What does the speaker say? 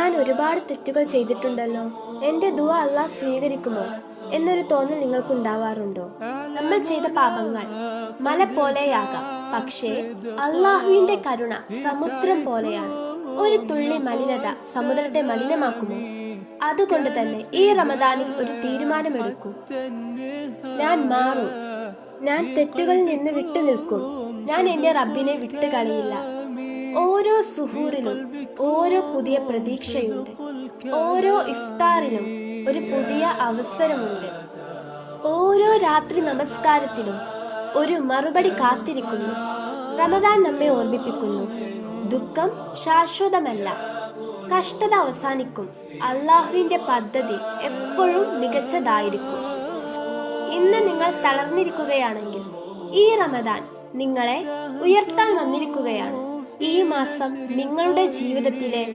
ഞാൻ ഒരുപാട് തെറ്റുകൾ ചെയ്തിട്ടുണ്ടല്ലോ, എൻ്റെ ദുആ അല്ലാഹ് സ്വീകരിക്കുമോ എന്നൊരു തോന്നൽ നിങ്ങൾക്കുണ്ടാവാറുണ്ടോ? നമ്മൾ ചെയ്ത പാപങ്ങൾ മല പോലെയാകാം, പക്ഷേ അള്ളാഹുവിന്റെ കരുണ സമുദ്രം പോലെയാണ്. ഒരു തുള്ളി മലിനത സമുദ്രത്തെ മലിനമാക്കുമോ? അതുകൊണ്ട് തന്നെ ഈ റമദാനിൽ ഒരു തീരുമാനമെടുക്കൂ. ഞാൻ മാറും, ഞാൻ തെറ്റുകളിൽ നിന്ന് വിട്ടുനിൽക്കും, ഞാൻ എൻ്റെ റബ്ബിനെ വിട്ടുകളയില്ല. ഓരോ സുഹൂറിലും ഓരോ പുതിയ പ്രതീക്ഷയുണ്ട്, ഓരോ ഇഫ്താറിലും ഒരു പുതിയ അവസരമുണ്ട്, ഓരോ രാത്രി നമസ്കാരത്തിലും ഒരു മറുപടി കാത്തിരിക്കുന്നു. റമദാൻ നമ്മെ ഓർമ്മിപ്പിക്കുന്നു, ദുഃഖം ശാശ്വതമല്ല, കഷ്ടത അവസാനിക്കും, അള്ളാഹുവിന്റെ പദ്ധതി എപ്പോഴും മികച്ചതായിരിക്കും. ഇന്ന് നിങ്ങൾ തളർന്നിരിക്കുകയാണെങ്കിൽ ഈ റമദാൻ നിങ്ങളെ ഉയർത്താൻ വന്നിരിക്കുകയാണ്. ഈ മാസം നിങ്ങളുടെ ജീവിതത്തിലെ